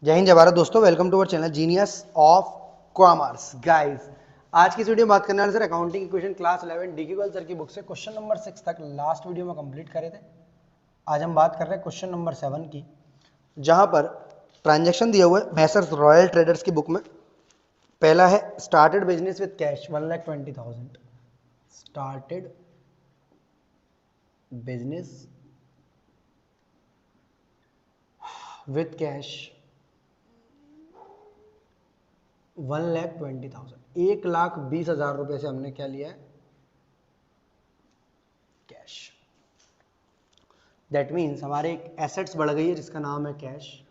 जय हिंद जय भारत दोस्तों, welcome to our channel genius of commerce. Guys, आज की इस वीडियो में बात करने वाले sir accounting equation class 11 D sir की बुक से क्वेश्चन नंबर 6 तक लास्ट वीडियो में कंप्लीट करे थे। आज हम बात कर रहे हैं क्वेश्चन नंबर 7 की, जहां पर ट्रांजैक्शन दिया हुआ है मैसर्स रॉयल ट्रेडर्स की बुक में। पहला है started business with cash 1,20,000। Started business with cash 1,20,000, 1,20,000 रुपए से हमने क्या लिया है? कैश। दैट मीन्स हमारे एक एसेट्स बढ़ गई है जिसका नाम है कैश।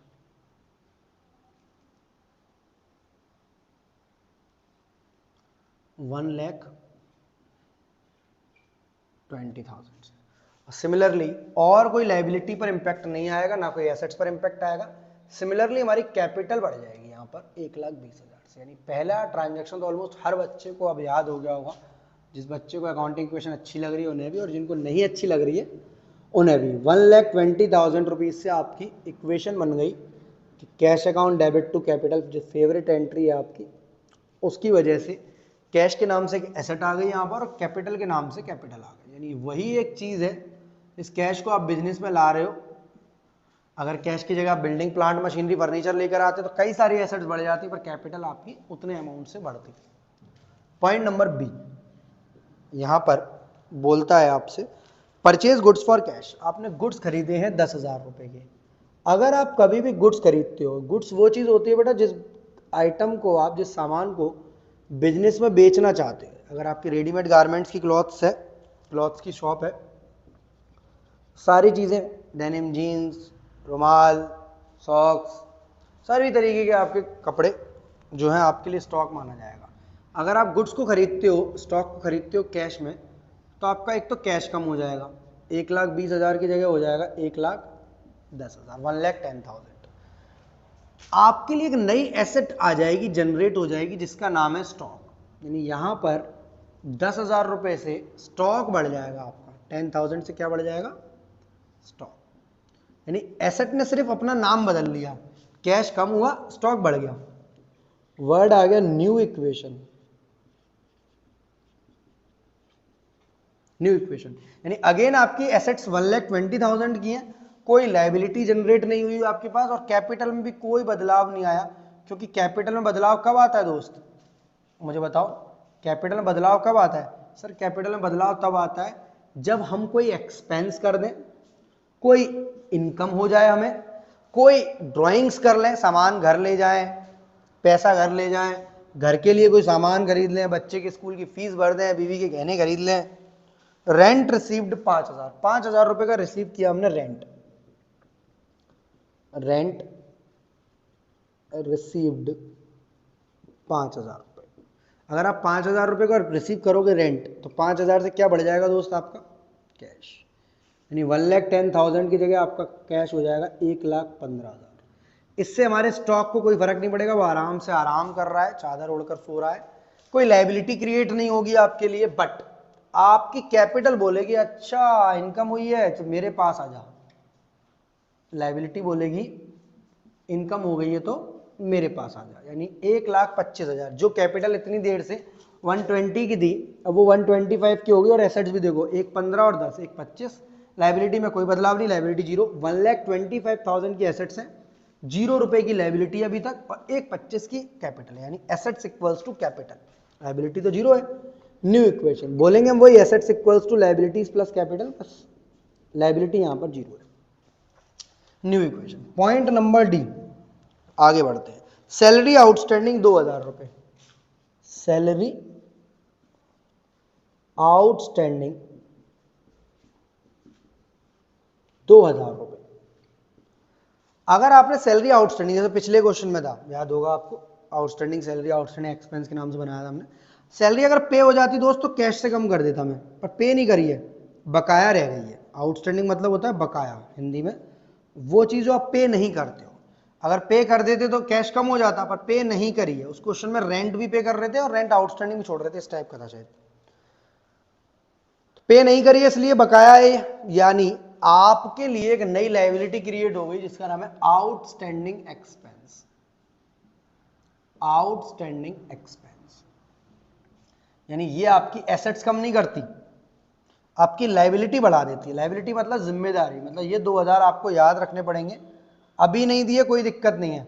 $1,20,000। सिमिलरली और कोई लाइबिलिटी पर इंपैक्ट नहीं आएगा, ना कोई एसेट्स पर इंपैक्ट आएगा। सिमिलरली हमारी कैपिटल बढ़ जाएगी यहाँ पर 1,20,000 से। यानी पहला ट्रांजैक्शन तो ऑलमोस्ट हर बच्चे को अब याद हो गया होगा। जिस बच्चे को अकाउंटिंग इक्वेशन अच्छी लग रही है उन्हें भी, और जिनको नहीं अच्छी लग रही है उन्हें भी। 1,20,000 रुपीज से आपकी इक्वेशन बन गई कि cash account debit to capital, जो फेवरेट एंट्री है आपकी, उसकी वजह से कैश के नाम से एसेट आ गई यहाँ पर और कैपिटल के नाम से कैपिटल आ गई। यानी वही एक चीज है, इस कैश को आप बिजनेस में ला रहे हो। अगर कैश की जगह आप बिल्डिंग प्लांट मशीनरी फर्नीचर लेकर आते तो कई सारी एसेट्स बढ़ जाती, पर कैपिटल आपकी उतने अमाउंट से बढ़ती। पॉइंट नंबर बी, यहां पर बोलता है आपसे परचेज गुड्स फॉर कैश। आपने गुड्स खरीदे हैं 10,000 रुपए के। अगर आप कभी भी गुड्स खरीदते हो, गुड्स वो चीज होती है बेटा जिस आइटम को आप, जिस सामान को बिजनेस में बेचना चाहते हैं। अगर आपकी रेडीमेड गारमेंट्स की क्लॉथ्स है, क्लॉथ्स की शॉप है, सारी चीज़ें डेनिम, जीन्स, रुमाल, सॉक्स, सारी तरीके के आपके कपड़े जो हैं आपके लिए स्टॉक माना जाएगा। अगर आप गुड्स को खरीदते हो, स्टॉक को खरीदते हो कैश में, तो आपका एक तो कैश कम हो जाएगा, 1,20,000 की जगह हो जाएगा 1,10,000, 1,10,000। आपके लिए एक नई एसेट आ जाएगी, जनरेट हो जाएगी, जिसका नाम है स्टॉक। यानी यहां पर 10,000 रुपए से स्टॉक बढ़ जाएगा आपका, 10,000 से क्या बढ़ जाएगा? स्टॉक। यानी एसेट ने सिर्फ अपना नाम बदल लिया, कैश कम हुआ, स्टॉक बढ़ गया। वर्ड आ गया न्यू इक्वेशन। न्यू इक्वेशन यानी अगेन आपकी एसेट्स 1,20,000 की हैं, कोई लायबिलिटी जनरेट नहीं हुई आपके पास, और कैपिटल में भी कोई बदलाव नहीं आया। क्योंकि कैपिटल में बदलाव कब आता है दोस्त? मुझे बताओ, कैपिटल में बदलाव कब आता है? सर कैपिटल में बदलाव तब आता है जब हम कोई एक्सपेंस कर दें, कोई इनकम हो जाए, हमें कोई ड्राइंग्स कर लें, सामान घर ले जाएं, पैसा घर ले जाएं, घर के लिए कोई सामान खरीद लें, बच्चे के स्कूल की फीस भर दें, बीवी के गहने खरीद लें। रेंट रिसीव्ड 5,000, 5,000 रुपए का रिसीव किया हमने रेंट। रेंट रिसीव्ड 5,000 रुपए। अगर आप 5,000 रुपए का रिसीव करोगे रेंट, तो 5,000 से क्या बढ़ जाएगा दोस्त? आपका कैश। यानी 1,10,000 की जगह आपका कैश हो जाएगा 1,15,000। इससे हमारे स्टॉक को कोई फर्क नहीं पड़ेगा, वो आराम से आराम कर रहा है, चादर ओढ़कर सो रहा है, कोई लायबिलिटी क्रिएट नहीं होगी आपके लिए। बट आपकी कैपिटल बोलेगी अच्छा इनकम हुई है तो मेरे पास आ जा, लायबिलिटी बोलेगी इनकम हो गई है तो मेरे पास आ जा। यानी 1,25,000 जो कैपिटल इतनी देर से 120 की थी, अब वो 125 की होगी। और एसेट्स भी देखो, एक 15 और 10, एक 25। लायबिलिटी में कोई बदलाव नहीं, लायबिलिटी जीरो। 1,25,000 की एसेट्स है, 0 रुपए की लायबिलिटी अभी तक, और 1,25 की कैपिटल। यानी assets equals to capital, liability तो जीरो है। न्यू इक्वेशन बोलेंगे हम वही, assets equals to liabilities plus capital, बस लायबिलिटी यहां पर जीरो है। New equation. Point number D, आगे बढ़ते हैं। सैलरी आउटस्टैंडिंग 2,000 रुपए। सैलरी आउटस्टैंडिंग 2,000 रुपए। अगर आपने सैलरी आउटस्टैंडिंग, जैसे पिछले क्वेश्चन में था, याद होगा आपको, आउटस्टैंडिंग सैलरी आउटस्टैंडिंग एक्सपेंस के नाम से बनाया था हमने। सैलरी अगर पे हो जाती दोस्त तो कैश से कम कर देता मैं, पर पे नहीं करी है, बकाया रह गई है। आउटस्टैंडिंग मतलब होता है बकाया हिंदी में, वो चीज जो आप पे नहीं करते हो। अगर पे कर देते तो कैश कम हो जाता, पर पे नहीं करी है। उस क्वेश्चन में रेंट भी पे कर रहे थे और रेंट आउटस्टैंडिंग भी छोड़ रहे थे, इस टाइप का था शायद। पे नहीं करी है इसलिए बकाया है, यानी आपके लिए एक नई लायबिलिटी क्रिएट हो गई जिसका नाम है आउटस्टैंडिंग एक्सपेंस। आउटस्टैंडिंग एक्सपेंस यानी ये आपकी एसेट्स कम नहीं करती, आपकी लायबिलिटी बढ़ा देती है। लायबिलिटी मतलब जिम्मेदारी, मतलब ये 2000 आपको याद रखने पड़ेंगे। अभी नहीं दिए कोई दिक्कत नहीं है,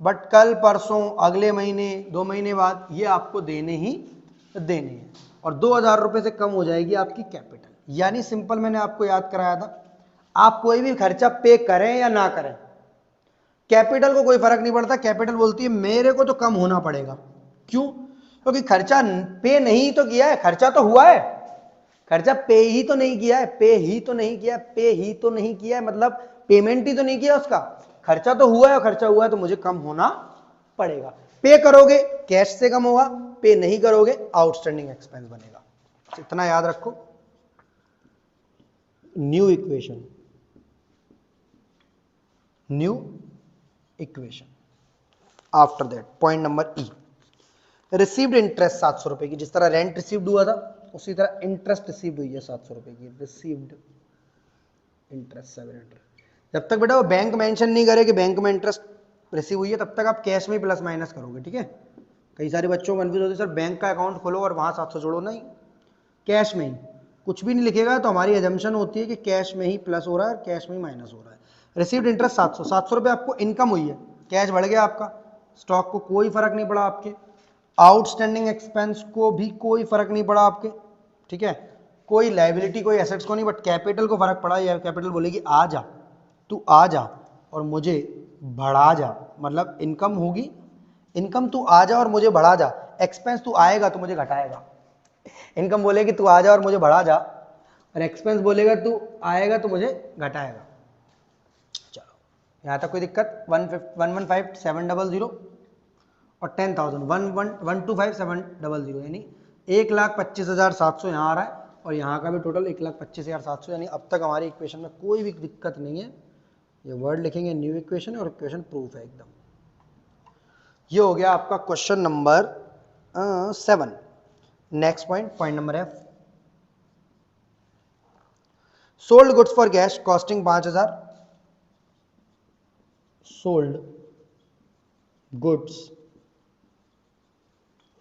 बट कल परसों अगले महीने 2 महीने बाद ये आपको देने ही देने हैं। और 2000 रुपए से कम हो जाएगी आपकी कैपिटल। यानी सिंपल मैंने आपको याद कराया था, आप कोई भी खर्चा पे करें या ना करें, कैपिटल को कोई फर्क नहीं पड़ता। कैपिटल बोलती है मेरे को तो कम होना पड़ेगा। क्यों? क्योंकि खर्चा पे नहीं तो किया है, खर्चा तो हुआ है, खर्चा पे ही तो नहीं किया है, पे ही तो नहीं किया है, पे ही तो नहीं किया है, मतलब पेमेंट ही तो नहीं किया उसका। खर्चा तो हुआ है, और खर्चा हुआ है तो मुझे कम होना पड़ेगा। पे करोगे कैश से कम होगा, पे नहीं करोगे आउटस्टैंडिंग एक्सपेंस बनेगा। इतना याद रखो। New equation, new equation. After that point number E, received interest 700 रुपए की। जिस तरह रेंट रिसीव्ड हुआ था उसी तरह इंटरेस्ट रिसीव्ड हुई है 700 रुपए की। Received interest 700। जब तक बेटा वो बैंक मेंशन नहीं करे कि बैंक में इंटरेस्ट रिसीव हुई है, तब तक आप कैश में ही प्लस माइनस करोगे, ठीक है। कई सारे बच्चों को कंफ्यूज होती है, सर बैंक का अकाउंट खोलो और वहां 700 जोड़ो। नहीं, कैश में ही कुछ भी नहीं लिखेगा तो हमारी एजम्पशन होती है कि कैश में ही प्लस हो रहा है और कैश में ही माइनस हो रहा है। रिसीव्ड इंटरेस्ट 700, 700 रुपये आपको इनकम हुई है, कैश बढ़ गया आपका, स्टॉक को कोई फर्क नहीं पड़ा आपके, आउटस्टैंडिंग एक्सपेंस को भी कोई फर्क नहीं पड़ा आपके, ठीक है। कोई लायबिलिटी कोई एसेट्स को नहीं, बट कैपिटल को फर्क पड़ा। या कैपिटल बोलेगी आ जा, तू आ जा और मुझे बढ़ा जा, मतलब इनकम होगी, इनकम तू आ जा और मुझे बढ़ा जा, एक्सपेंस तू आएगा तो मुझे घटाएगा। इनकम बोलेगी तू आ जा और मुझे बढ़ा जा, और एक्सपेंस बोलेगा तू आएगा तो मुझे घटाएगा। चलो यहां तक कोई दिक्कत? 115,700 और 10,000 125,700 यानी 1,25,700 यहाँ आ रहा है, और यहाँ का भी टोटल 1,25,700। यानी अब तक हमारी इक्वेशन में कोई भी दिक्कत नहीं है। ये वर्ड लिखेंगे न्यू इक्वेशन, और इक्वेशन प्रूफ है एकदम। ये हो गया आपका question number 7। Next point, point number F, sold goods for cash costing 5,000। Sold goods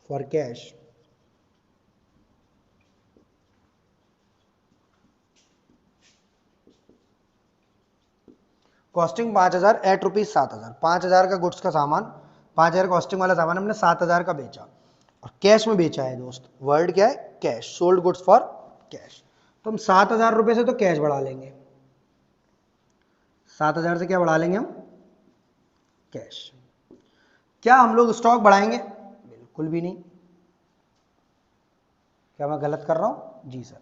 for cash costing 5,000 at rupees 7,000। 5,000 का गुड्स का सामान, 5,000 कॉस्टिंग वाला सामान हमने 7,000 का बेचा और कैश में बेचा है दोस्त। वर्ड क्या है? Cash. Sold goods for cash. तो हम 7,000 रुपए से तो कैश बढ़ा लेंगे, 7,000 से क्या बढ़ा लेंगे हम? कैश। क्या हम लोग स्टॉक बढ़ाएंगे? बिल्कुल भी नहीं। क्या मैं गलत कर रहा हूं? जी सर।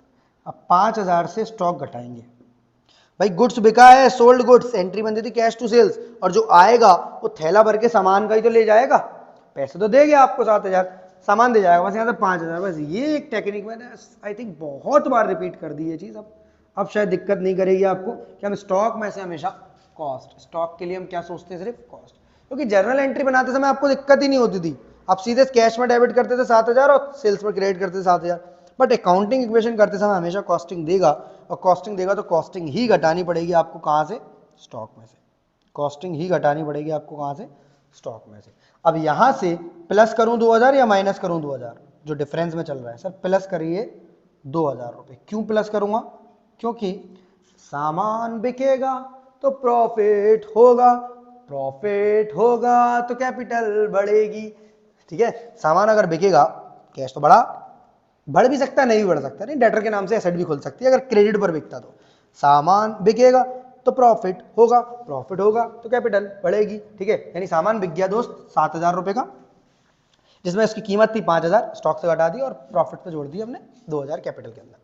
अब 5,000 से स्टॉक घटाएंगे। भाई गुड्स बिका है, सोल्ड गुड्स, एंट्री बनती थी कैश टू सेल्स, और जो आएगा वो थैला भर के सामान का ही तो ले जाएगा, पैसे तो देंगे आपको 7,000, सामान दे जाएगा, बस यहाँ से 5,000। बस ये एक टेक्निक मैंने आई थिंक बहुत बार रिपीट कर दी ये चीज। अब शायद दिक्कत नहीं करेगी आपको कि हम स्टॉक में से हमेशा कॉस्ट, स्टॉक के लिए हम क्या सोचते हैं? सिर्फ कॉस्ट। क्योंकि जर्नल एंट्री बनाते समय आपको दिक्कत ही नहीं होती थी, आप सीधे कैश में डेबिट करते थे 7,000 और सेल्स में क्रेडिट करते थे 7,000। बट अकाउंटिंग इक्वेशन करते समय हमेशा कॉस्टिंग देगा, और कॉस्टिंग देगा तो कॉस्टिंग ही घटानी पड़ेगी आपको। कहां से? स्टॉक में से। कॉस्टिंग ही घटानी पड़ेगी आपको कहां से? स्टॉक में से। अब यहां से प्लस करूं 2,000 या माइनस करूं 2,000? जो डिफरेंस में चल रहा है सर, प्लस करिए 2,000 रुपए। क्यों प्लस करूंगा? क्योंकि सामान बिकेगा तो प्रॉफिट होगा, प्रॉफिट होगा तो कैपिटल बढ़ेगी, ठीक है। सामान अगर बिकेगा, कैश तो बढ़ भी सकता है, नहीं भी बढ़ सकता, नहीं डेटर के नाम से एसेट भी खुल सकती है अगर क्रेडिट पर बिकता। तो सामान बिकेगा तो प्रॉफिट होगा, प्रॉफिट होगा तो कैपिटल बढ़ेगी, ठीक है। यानी सामान बिक गया दोस्त 7,000 रुपए का, जिसमें इसकी कीमत थी 5,000, स्टॉक से घटा दी और प्रॉफिट पे जोड़ दी हमने 2,000 कैपिटल के अंदर।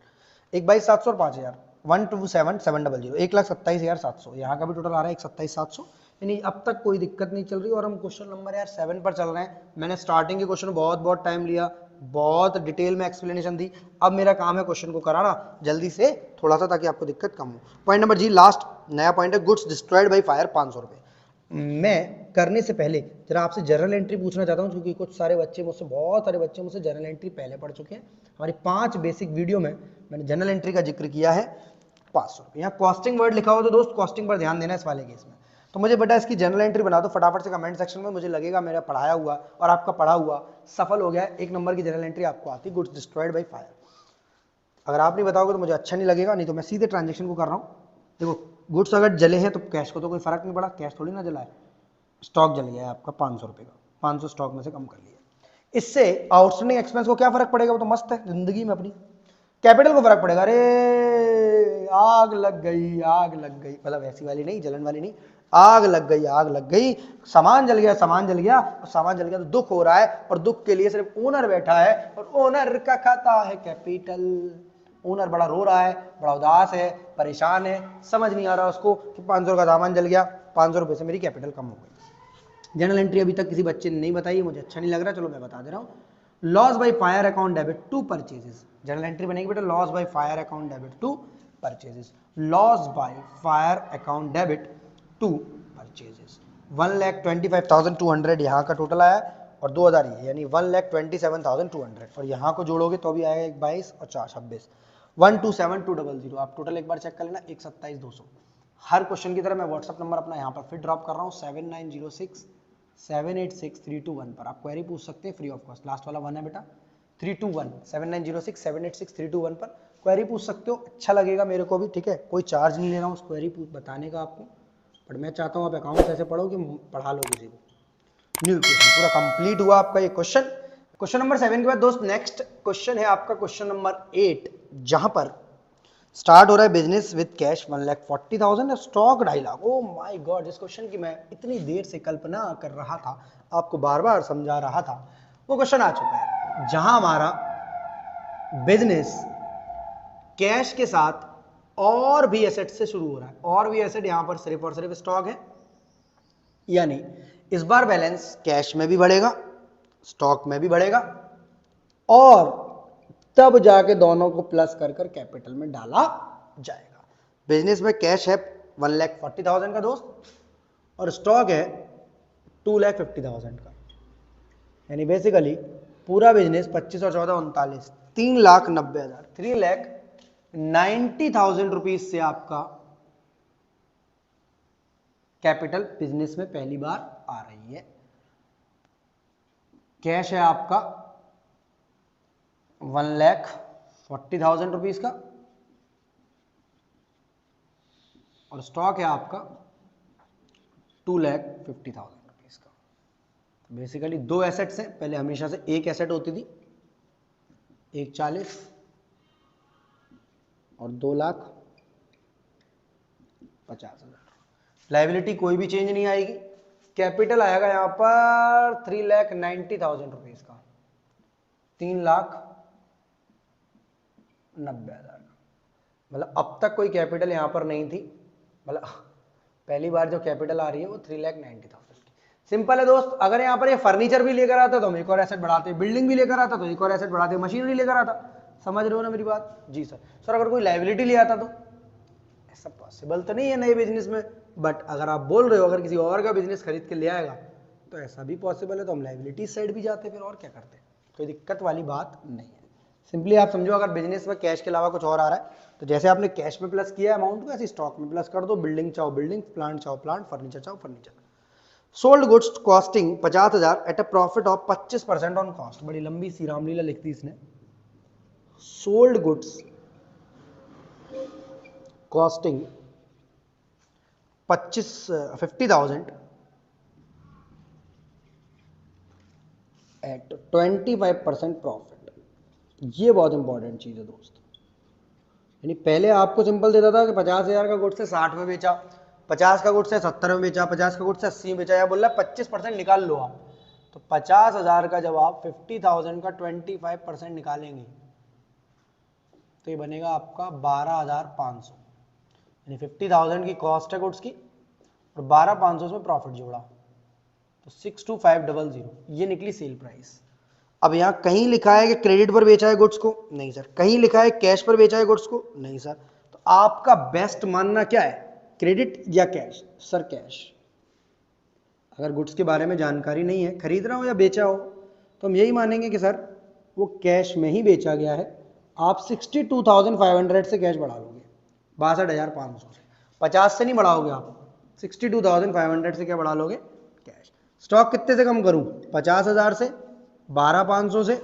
1/700 और 5,000, 127,700, 1,27,700। यहाँ का भी टोटल आ रहा है 127,700। यानी अब तक कोई दिक्कत नहीं चल रही। और हम क्वेश्चन नंबर यार 7 पर चल रहे हैं। मैंने स्टार्टिंग के क्वेश्चन बहुत टाइम लिया, बहुत डिटेल में एक्सप्लेनेशन दी। अब मेरा काम है क्वेश्चन को कराना जल्दी से थोड़ा सा, ताकि आपको दिक्कत कम हो। पॉइंट नंबर जी, लास्ट नया पॉइंट है, गुड्स डिस्ट्रॉयड बाय फायर 500 रुपए। मैं करने से पहले जरा आपसे जर्नल एंट्री पूछना चाहता हूं, क्योंकि कुछ सारे बच्चे मुझसे, बहुत सारे बच्चे मुझसे जर्नल एंट्री पहले पढ़ चुके हैं। हमारी 5 बेसिक वीडियो में मैंने जर्नल एंट्री का जिक्र किया है, 500 रुपये। यहाँ कॉस्टिंग वर्ड लिखा हो तो दोस्त कॉस्टिंग पर ध्यान देना इस वाले केस में। तो मुझे बेटा इसकी जनरल एंट्री बना दो फटाफट से कमेंट सेक्शन में, मुझे लगेगा मेरा पढ़ाया हुआ और आपका पढ़ा हुआ सफल हो गया है। 1 नंबर की जनरल एंट्री आपको आती, गुड्स डिस्ट्रॉयड बाय फायर। अगर आप नहीं बताओगे तो मुझे अच्छा नहीं लगेगा, नहीं तो मैं सीधे ट्रांजेक्शन को कर रहा हूँ। देखो गुड्स अगर जले हैं तो कैश को तो कोई फर्क नहीं पड़ा, कैश थोड़ी ना जला है। स्टॉक जल गया है आपका 500 रुपये का, 500 स्टॉक में से कम कर लिया। इससे आउटस्टैंडिंग एक्सपेंस को क्या फर्क पड़ेगा, वो तो मस्त है जिंदगी में अपनी। कैपिटल को फर्क पड़ेगा, अरे आग लग गई, आग लग गई, मतलब ऐसी वाली नहीं, जलन वाली नहीं, आग लग गई, आग लग गई, सामान जल गया, सामान जल गया, और सामान जल गया तो दुख हो रहा है, और दुख के लिए सिर्फ ओनर बैठा है, और ओनर का खाता है कैपिटल। ओनर बड़ा रो रहा है, बड़ा उदास है, परेशान है, समझ नहीं आ रहा उसको कि 500 का सामान जल गया, 500 रुपये से मेरी कैपिटल कम हो गई। जनरल एंट्री अभी तक किसी बच्चे ने नहीं बताई, मुझे अच्छा नहीं लग रहा, चलो मैं बता दे रहा हूँ। Loss by fire account debit to purchases, journal entry बनेगी बेटा loss by fire account debit to purchases. Loss by fire account debit to purchases 1,25,200 यहाँ का टोटल आया, और 2000 ये, यानी 1,27,200, और यहाँ को जोड़ोगे तो भी आएगा 1 22 और 4 26, 127,200। आप टोटल एक बार चेक कर लेना, 127,200। हर क्वेश्चन की तरह मैं व्हाट्सअप नंबर अपना यहाँ पर फिर ड्रॉप कर रहा हूँ 7906-786-321 पर। आप क्वेरी पूछ सकते हैं फ्री ऑफ कॉस्ट, लास्ट वाला 1 है बेटा 321, 7906-786-321 पर क्वेरी पूछ सकते हो। अच्छा लगेगा मेरे को भी, ठीक है, कोई चार्ज नहीं ले रहा हूँ उस क्वेरी बताने का आपको, बट मैं चाहता हूँ आप अकाउंट्स ऐसे पढ़ो कि पढ़ा लो किसी को। न्यू क्वेश्चन पूरा कंप्लीट हुआ आपका ये क्वेश्चन। क्वेश्चन नंबर 7 के बाद दोस्त नेक्स्ट क्वेश्चन है आपका क्वेश्चन नंबर 8, जहां पर स्टार्ट हो रहा है business with cash 1,40,000 stock 2.5 lakh. Oh my God, जिस क्वेश्चन की मैं इतनी देर से कल्पना कर रहा था, आपको बार बार समझा रहा था, वो क्वेश्चन आ चुका है, जहां हमारा बिजनेस कैश के साथ और भी एसेट से शुरू हो रहा है। और भी एसेट यहां पर सिर्फ और सिर्फ स्टॉक है, यानी इस बार बैलेंस कैश में भी बढ़ेगा, स्टॉक में भी बढ़ेगा, और तब जाके दोनों को प्लस कर कर कैपिटल में डाला जाएगा। बिजनेस में कैश है 1,40,000 का दोस्त, और स्टॉक है 2,50,000 का, यानी बेसिकली पूरा बिजनेस 25 और 14 39, 3,90,000, 3,90,000 रुपीज से आपका कैपिटल बिजनेस में पहली बार आ रही है। कैश है आपका 1,40,000 रुपीज का, और स्टॉक है आपका 2,50,000 रुपीज का। बेसिकली दो एसेट्स हैं, पहले हमेशा से एक एसेट होती थी 1,40,000 और 2,50,000। लायबिलिटी कोई भी चेंज नहीं आएगी, कैपिटल आएगा यहां पर 3,90,000 रुपीज का, 3,90,000। मतलब अब तक कोई कैपिटल यहां पर नहीं थी, मतलब पहली बार जो कैपिटल आ रही है वो 3,90,000 की। सिंपल है दोस्त, अगर यहां पर ये फर्नीचर भी लेकर आता तो हम एक और एसेट बढ़ाते, बिल्डिंग भी लेकर आता तो एक और एसेट बढ़ाते, मशीनरी लेकर आता, समझ रहे हो ना मेरी बात? जी सर। सर अगर कोई लायबिलिटी ले आता तो? ऐसा पॉसिबल तो नहीं है नए बिजनेस में, बट अगर आप बोल रहे हो अगर किसी और का बिजनेस खरीद के ले आएगा तो ऐसा भी पॉसिबल है, तो हम लायबिलिटी साइड भी जाते फिर, और क्या करते, कोई दिक्कत वाली बात नहीं है। सिंपली आप समझो, अगर बिजनेस में कैश के अलावा कुछ और आ रहा है तो जैसे आपने कैश में प्लस किया अमाउंट को, ऐसे स्टॉक में प्लस कर दो, बिल्डिंग चाहो बिल्डिंग, प्लांट चाहो प्लांट, फर्नीचर चाहो furniture. Sold goods costing 50,000 at a profit of 25% on cost. बड़ी लंबी सी रामलीला लिख दी इसने। Sold goods costing 50,000 at 25% profit. ये बहुत इंपॉर्टेंट चीज है दोस्त, यानी पहले आपको सिंपल देता था कि 50,000 का गुड्स है 60 में बेचा, 50 का गुड्स है 70 में बेचा, 50 का गुड्स है 80 में बेचा, या बोल रहा है 25% निकाल लो आप, तो 50,000 का जब आप 50,000 का 25% निकालेंगे तो ये बनेगा आपका 12,500, यानी 50,000 की कॉस्ट है गुड्स की और 12,500 में प्रॉफिट जोड़ा तो 62,500, ये निकली सेल प्राइस। अब यहाँ कहीं लिखा है कि क्रेडिट पर बेचा है गुड्स को? नहीं सर। कहीं लिखा है कैश पर बेचा है गुड्स को? नहीं सर। तो आपका बेस्ट मानना क्या है, क्रेडिट या कैश? Sir cash. अगर गुड्स के बारे में जानकारी नहीं है, खरीद रहा हो या बेचा हो, तो हम यही मानेंगे कि सर वो कैश में ही बेचा गया है। आप 62,500 से कैश बढ़ा लोगे, 62,500 से। 50 से नहीं बढ़ाओगे आप, 62,500 से क्या बढ़ा लोगे? कैश। स्टॉक कितने से कम करूं? 50,000 से, 12,500 से,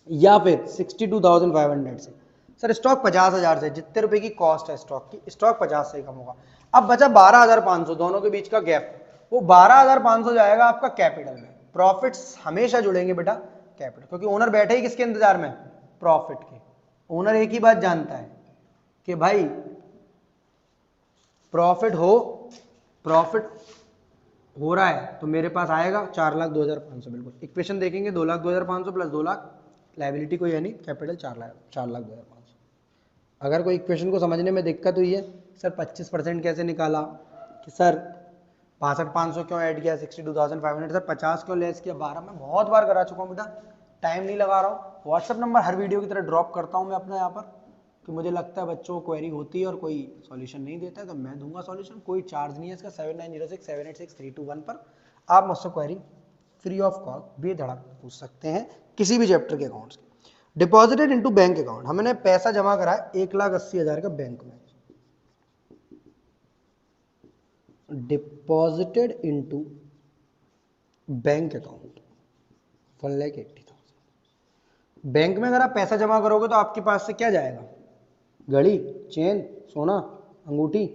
या फिर 62,500 से। सर स्टॉक 50,000 से, जितने रुपए की कॉस्ट है स्टॉक की, स्टॉक 50 से ही कम होगा। अब बचा 12,500, दोनों के बीच का गैप, वो 12,500 जाएगा आपका कैपिटल में। प्रॉफिट्स हमेशा जुड़ेंगे बेटा कैपिटल, क्योंकि ओनर बैठे ही किसके इंतजार में? प्रॉफिट के। ओनर एक ही बात जानता है कि भाई प्रॉफिट हो रहा है तो मेरे पास आएगा 4,02,500। बिल्कुल इक्वेशन देखेंगे, 2,02,500 प्लस 2 लाख लाइबिलिटी कोई है नहीं, कैपिटल 4,02,500। अगर कोई इक्वेशन को समझने में दिक्कत हुई है, सर 25% कैसे निकाला, कि सर 62,500 क्यों ऐड किया, 62,500, सर 50 क्यों लेस किया, 12, मैं बहुत बार करा चुका हूँ बेटा, टाइम नहीं लगा रहा हूँ। व्हाट्सअप नंबर हर वीडियो की तरह ड्रॉप करता हूँ मैं अपना यहाँ पर, कि मुझे लगता है बच्चों को क्वेरी होती है और कोई सॉल्यूशन नहीं देता है तो मैं दूंगा सॉल्यूशन, कोई चार्ज नहीं है इसका। 7906786321 पर आप मुझसे क्वेरी फ्री ऑफ कॉस्ट बेधड़क पूछ सकते हैं किसी भी चैप्टर के अकाउंट्स के। डिपॉजिटेड इनटू बैंक अकाउंट, हमने पैसा जमा करा है 1,80,000 का बैंक में, deposited into bank account 1,80,000। Bank में अगर आप पैसा जमा करोगे तो आपके पास से क्या जाएगा? घड़ी, चेन, सोना, अंगूठी।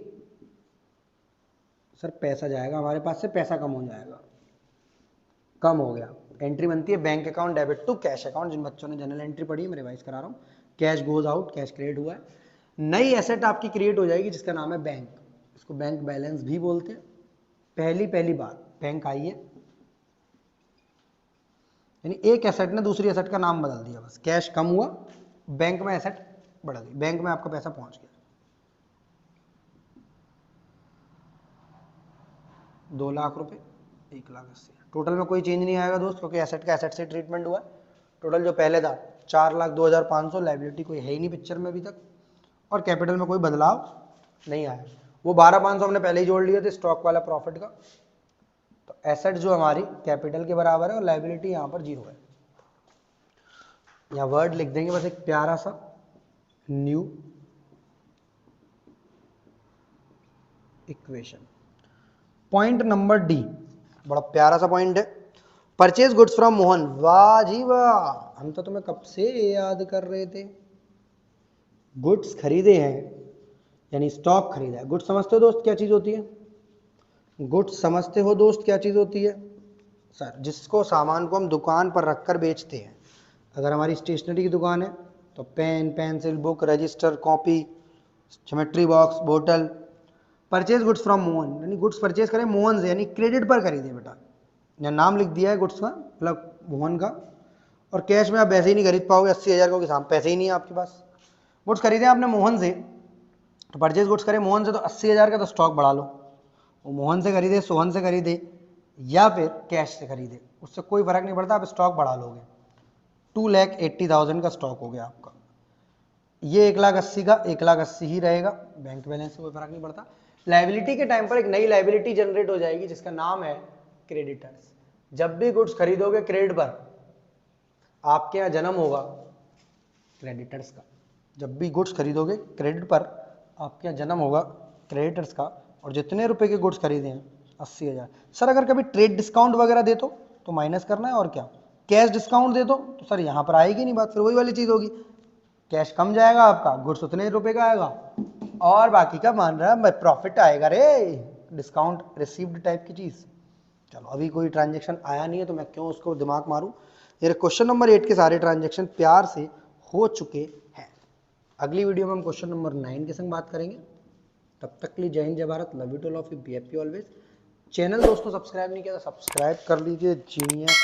सर पैसा जाएगा हमारे पास से, पैसा कम हो जाएगा, कम हो गया। एंट्री बनती है bank account debit to cash account. जिन बच्चों ने जनरल एंट्री पढ़ी है मैं रिवाइज करा रहा हूँ। Cash goes out, cash create हुआ है, नई एसेट आपकी क्रिएट हो जाएगी जिसका नाम है बैंक। इसको बैंक बैलेंस भी बोलते हैं। पहली बार बैंक आई है, यानी एक एसेट ने दूसरी एसेट का नाम बदल दिया, बस कैश कम हुआ, बैंक में एसेट बढ़ गई, बैंक में आपका पैसा पहुंच गया। 2 लाख रुपए, 1,80,000, टोटल में कोई चेंज नहीं आएगा दोस्त, क्योंकि एसेट का एसेट से ट्रीटमेंट हुआ है। टोटल जो पहले था 4,02,500, लाइबिलिटी कोई है ही नहीं पिक्चर में अभी तक, और कैपिटल में कोई बदलाव नहीं आया। वो 12,500 हमने पहले ही जोड़ लिए थे स्टॉक वाला प्रॉफिट का। तो एसेट जो हमारी कैपिटल के बराबर है और लाइबिलिटी यहाँ पर 0 है। यहाँ वर्ड लिख देंगे बस एक प्यारा सा, new equation. Point number D, बड़ा प्यारा सा पॉइंट है, परचेज गुड्स फ्रॉम मोहन। वाह जी वाह, हम तो तुम्हें कब से याद कर रहे थे। गुड्स खरीदे हैं यानी स्टॉक खरीदा है। गुड्स समझते हो दोस्त क्या चीज होती है? गुड्स समझते हो दोस्त क्या चीज होती है? सर जिसको सामान को हम दुकान पर रखकर बेचते हैं। अगर हमारी स्टेशनरी की दुकान है तो pen, pencil, book, register, copy, geometry box, बोतल। परचेज गुड्स फ्रॉम मोहन, यानी गुड्स परचेज करें मोहन से, यानी क्रेडिट पर खरीदे बेटा। यहाँ नाम लिख दिया है गुड्स का, मतलब मोहन का, और कैश में आप वैसे ही नहीं खरीद पाओगे 80,000 को, किसान पैसे ही नहीं है आपके पास। गुड्स खरीदे आपने मोहन से, तो परचेज गुड्स करें मोहन से, तो 80,000 का तो स्टॉक बढ़ा लो। वो मोहन से खरीदे, सोहन से खरीदे, या फिर कैश से खरीदे, उससे कोई फर्क नहीं पड़ता, आप स्टॉक बढ़ा लोगे। 2,80,000 का स्टॉक हो गया आपका। ये 1,80,000 का 1,80,000 ही रहेगा, बैंक बैलेंस से कोई फर्क नहीं पड़ता। लाइबिलिटी के टाइम पर एक नई लाइबिलिटी जनरेट हो जाएगी जिसका नाम है क्रेडिटर्स। जब भी गुड्स खरीदोगे क्रेडिट पर, आपके यहाँ जन्म होगा क्रेडिटर्स का। जब भी गुड्स खरीदोगे क्रेडिट पर, आपके यहाँ जन्म होगा क्रेडिटर्स का। और जितने रुपए के गुड्स खरीदे हैं 80,000। सर अगर कभी ट्रेड डिस्काउंट वगैरह दे तो माइनस करना है, और क्या। कैश डिस्काउंट दे तो सर यहाँ पर आएगी नहीं बात, फिर वही वाली चीज होगी, कैश कम जाएगा आपका, गुड्स उतने रुपए का आएगा, और बाकी का मान रहा है प्रॉफिट आएगा रे, डिस्काउंट रिसीव्ड टाइप की चीज। चलो अभी कोई ट्रांजेक्शन आया नहीं है तो मैं क्यों उसको दिमाग मारूं। ये क्वेश्चन नंबर 8 के सारे ट्रांजेक्शन प्यार से हो चुके हैं। अगली वीडियो में हम क्वेश्चन नंबर 9 के संग बात करेंगे। तब तक के लिए जय हिंद, जय Bharat, love you to all of you, be happy always. Channel दोस्तों सब्सक्राइब नहीं किया तो सब्सक्राइब कर लीजिए। जीनियस